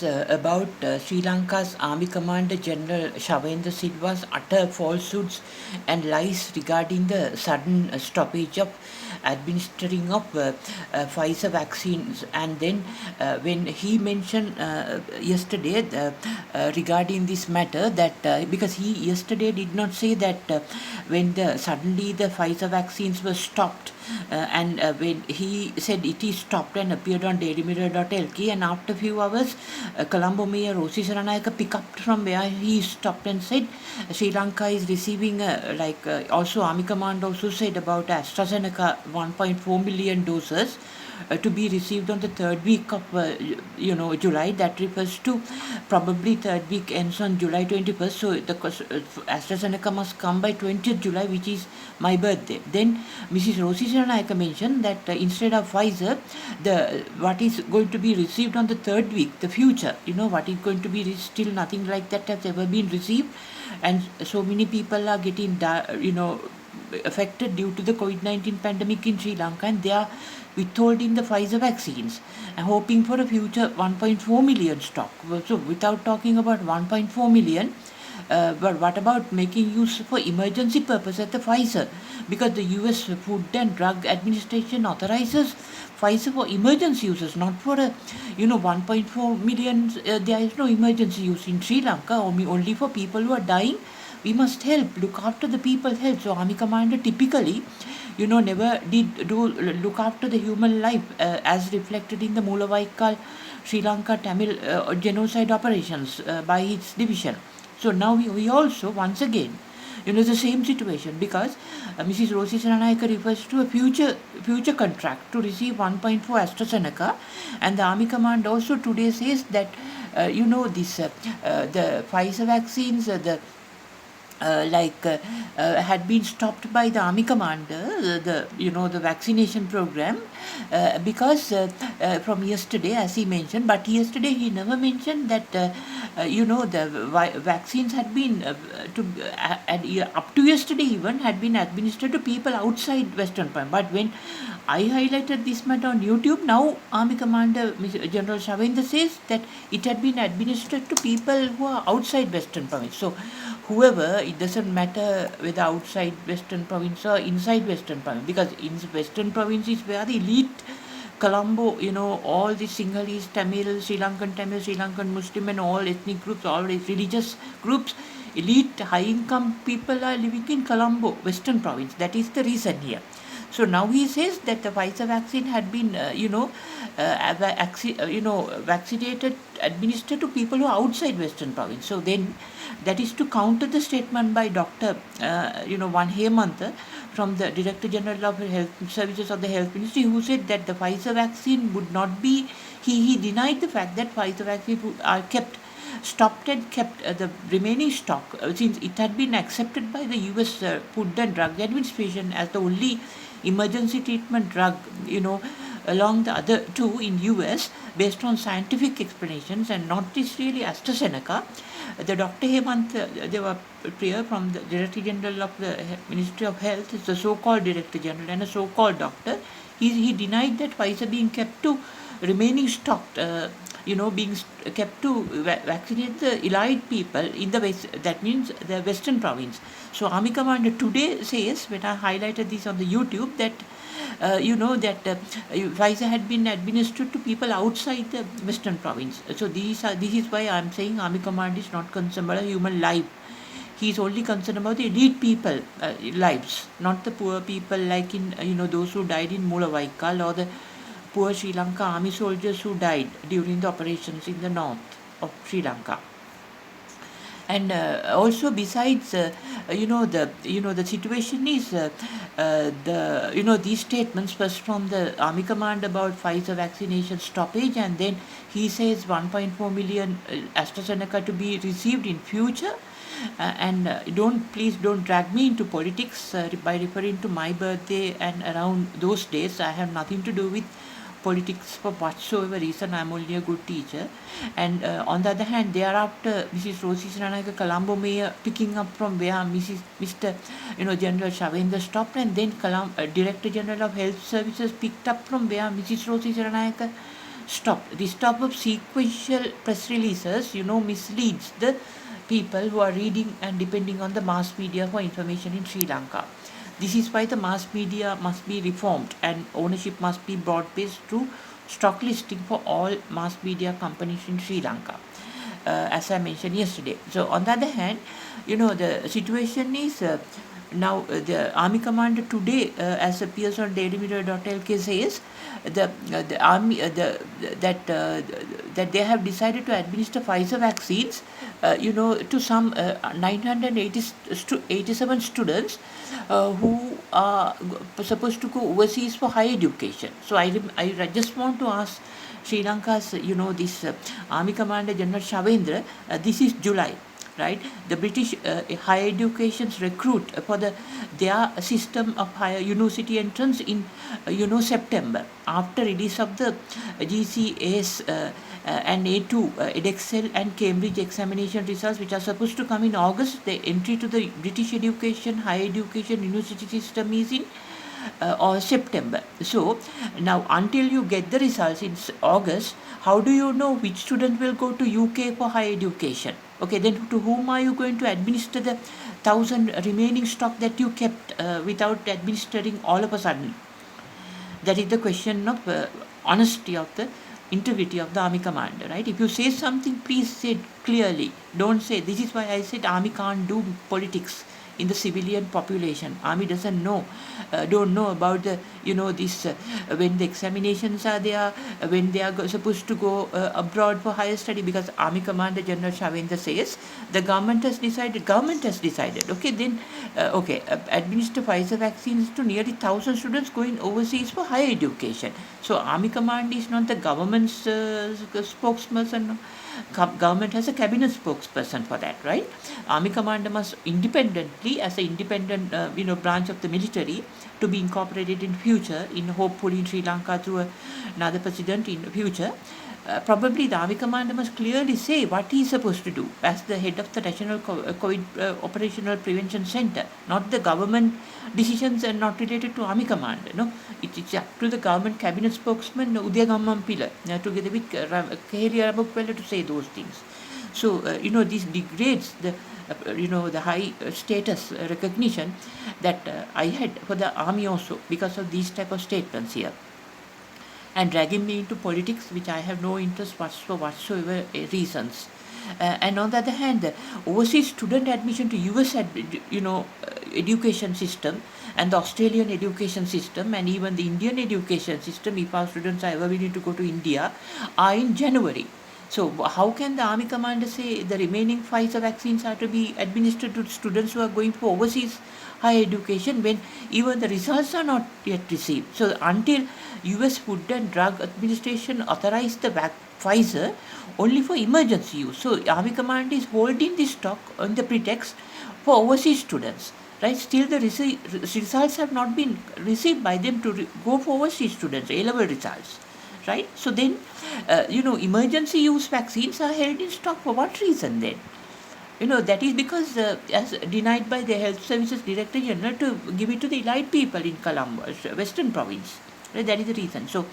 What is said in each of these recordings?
about Sri Lanka's Army Commander General Shavendra Silva's utter falsehoods and lies regarding the sudden stoppage of administering of Pfizer vaccines. And then when he mentioned yesterday regarding this matter that because he yesterday did not say that when suddenly the Pfizer vaccines were stopped, and when he said it is stopped and appeared on dailymirror.lk, and after a few hours Colombo Mayor Rosi Saranayaka picked up from where he stopped and said Sri Lanka is receiving also Army Command also said about AstraZeneca 1.4 million doses to be received on the third week of July. That refers to probably third week ends on July 21st. So the AstraZeneca must come by 20th July, which is my birthday. Then Mrs. Rosi Saranayaka mentioned that instead of Pfizer, what is going to be received on the third week, the future, what is going to be still nothing like that has ever been received, and so many people are getting affected due to the COVID-19 pandemic in Sri Lanka, and they are withholding the Pfizer vaccines and hoping for a future 1.4 million stock. So without talking about 1.4 million, but what about making use for emergency purpose at the Pfizer? Because the US Food and Drug Administration authorizes Pfizer for emergency uses, not for 1.4 million. There is no emergency use in Sri Lanka, only for people who are dying. We must look after the people's health. So Army Commander typically, never did look after the human life as reflected in the Mulavaikal Sri Lanka Tamil genocide operations by its division. So now we also, once again, the same situation, because Mrs. Rosi Saranayaka refers to a future contract to receive 1.4 AstraZeneca, and the Army Command also today says that the Pfizer vaccines, had been stopped by the Army Commander, the vaccination program, because from yesterday, as he mentioned. But yesterday he never mentioned that the vaccines had been up to yesterday even had been administered to people outside Western Point. But when I highlighted this matter on YouTube, now Army Commander General Shavendra says that it had been administered to people who are outside Western Province. So whoever, it doesn't matter whether outside Western Province or inside Western Province, because in Western Province is where the elite Colombo, all the Sinhalese, Tamil, Sri Lankan Muslim, and all ethnic groups, all religious groups, elite high-income people are living in Colombo, Western Province. That is the reason here. So now he says that the Pfizer vaccine had been, vaccinated, administered to people who are outside Western Province. So then that is to counter the statement by Dr. Van Hemantha from the Director General of Health Services of the Health Ministry, who said that the Pfizer vaccine would not be, he denied the fact that Pfizer vaccines are stopped and kept the remaining stock since it had been accepted by the US Food and Drug Administration as the only emergency treatment drug, along the other two in US based on scientific explanations, and not this really AstraZeneca. The Dr. Hemant, they were clear from the Director General of the Ministry of Health, is the so-called Director General and a so-called doctor. He denied that Pfizer being kept to remaining stocked, being kept to vaccinate the elite people in the West, that means the Western Province. So Army Commander today says, when I highlighted this on the YouTube, that Pfizer had been administered to people outside the Western Province. So this is why I am saying Army Commander is not concerned about human life. He is only concerned about the elite people lives, not the poor people like in those who died in Mulavaikal, or the poor Sri Lanka army soldiers who died during the operations in the north of Sri Lanka. And also, besides, the situation is these statements first from the Army Command about Pfizer vaccination stoppage, and then he says 1.4 million AstraZeneca to be received in future. And please don't drag me into politics by referring to my birthday and around those days. I have nothing to do with politics for whatsoever reason. I'm only a good teacher. And on the other hand, thereafter, Mrs. Rosi Saranayaka, Colombo Mayor, picking up from where Mr. General Shavendra stopped, and then Director General of Health Services picked up from where Mrs. Rosi Saranayaka stopped. The stop of sequential press releases, misleads the people who are reading and depending on the mass media for information in Sri Lanka. This is why the mass media must be reformed and ownership must be broad-based through stock listing for all mass media companies in Sri Lanka, as I mentioned yesterday. So on the other hand, the situation is now the army commander today, as appears on dailymirror.lk, says the army that they have decided to administer Pfizer vaccines, to some 987 students who are supposed to go overseas for higher education. So I just want to ask Sri Lanka's, this Army Commander General Shavendra, this is July, right? The British higher education's recruit for their system of higher university entrance in, September, after release of the GCAS and A2 Edexcel and Cambridge examination results, which are supposed to come in August. The entry to the British education, higher education university system is in or September. So now until you get the results in August, how do you know which student will go to UK for higher education? Okay, then to whom are you going to administer the 1,000 remaining stock that you kept without administering all of a sudden? That is the question of honesty of the integrity of the army commander, right? If you say something, please say it clearly. Don't say, this is why I said army can't do politics in the civilian population. Army doesn't know, don't know about the, this, when the examinations are there, when they are supposed to go abroad for higher study, because Army Commander General Shavendra says the government has decided, okay, then, administer Pfizer vaccines to nearly 1,000 students going overseas for higher education. So Army Command is not the government's spokesperson. Government has a cabinet spokesperson for that, right? Army commander must independently, as an independent branch of the military, to be incorporated in future, in hopefully in Sri Lanka through another president in the future. Probably the army commander must clearly say what he is supposed to do as the head of the National COVID Operational Prevention Center. Not the government decisions are not related to army commander. No, it's up to the government cabinet spokesman Udaya Gammampila together with Keheli Arabukwela to say those things. So this degrades the the high status recognition that I had for the army also because of these type of statements here, and dragging me into politics, which I have no interest for whatsoever reasons. And on the other hand, the overseas student admission to US education system and the Australian education system and even the Indian education system, if our students are ever willing to go to India, are in January. So how can the army commander say the remaining Pfizer vaccines are to be administered to students who are going for overseas higher education when even the results are not yet received? So until US Food and Drug Administration authorized the Pfizer only for emergency use. So army commander is holding this stock on the pretext for overseas students. Right, still the results have not been received by them to go for overseas students, A-level results. Right, so then emergency use vaccines are held in stock for what reason then? That is because as denied by the Health Services Director General to give it to the elite people in Colombo, Western Province. Right, that is the reason. So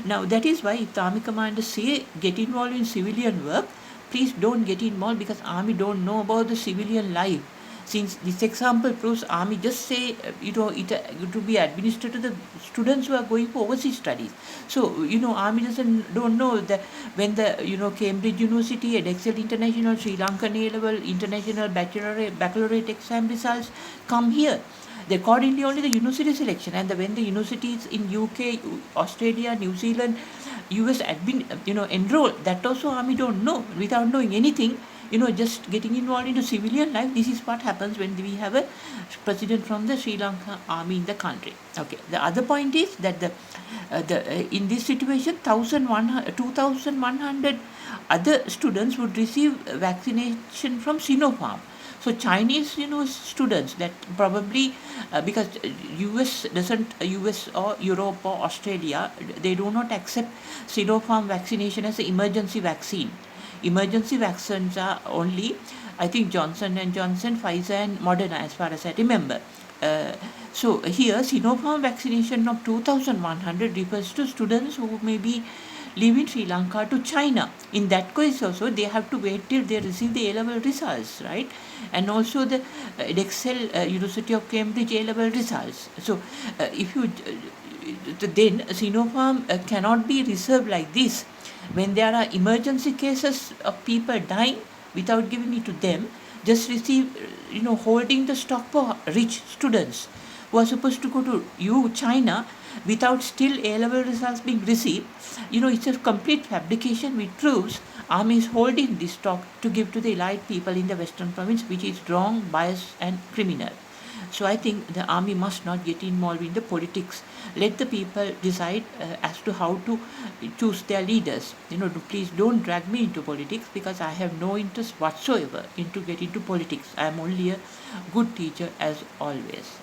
now that is why if the army commanders say get involved in civilian work, please don't get involved, because army don't know about the civilian life. Since this example proves, army just say it to be administered to the students who are going for overseas studies. So army don't know that when the Cambridge University, Edexcel International, Sri Lankan A-level, International baccalaureate exam results come here. They accordingly only the university selection, and when the universities in UK, Australia, New Zealand, US enroll, that also army don't know. Without knowing anything, just getting involved into civilian life. This is what happens when we have a president from the Sri Lanka army in the country. Okay. The other point is that in this situation, 2,100 other students would receive vaccination from Sinopharm. So Chinese, students that probably because US or Europe or Australia, they do not accept Sinopharm vaccination as an emergency vaccine. Emergency vaccines are only, I think, Johnson & Johnson, Pfizer and Moderna, as far as I remember. So here, Sinopharm vaccination of 2,100 refers to students who may be leaving Sri Lanka to China. In that case also, they have to wait till they receive the A-level results, right? And also the Excel University of Cambridge A-level results. So if you then Sinopharm cannot be reserved like this. When there are emergency cases of people dying without giving it to them, just receive, holding the stock for rich students who are supposed to go to China without still A-level results being received. It's a complete fabrication which proves army is holding this stock to give to the elite people in the western province, which is wrong, biased and criminal. So I think the army must not get involved in the politics. Let the people decide as to how to choose their leaders. Please don't drag me into politics, because I have no interest whatsoever into getting into politics. I am only a good teacher as always.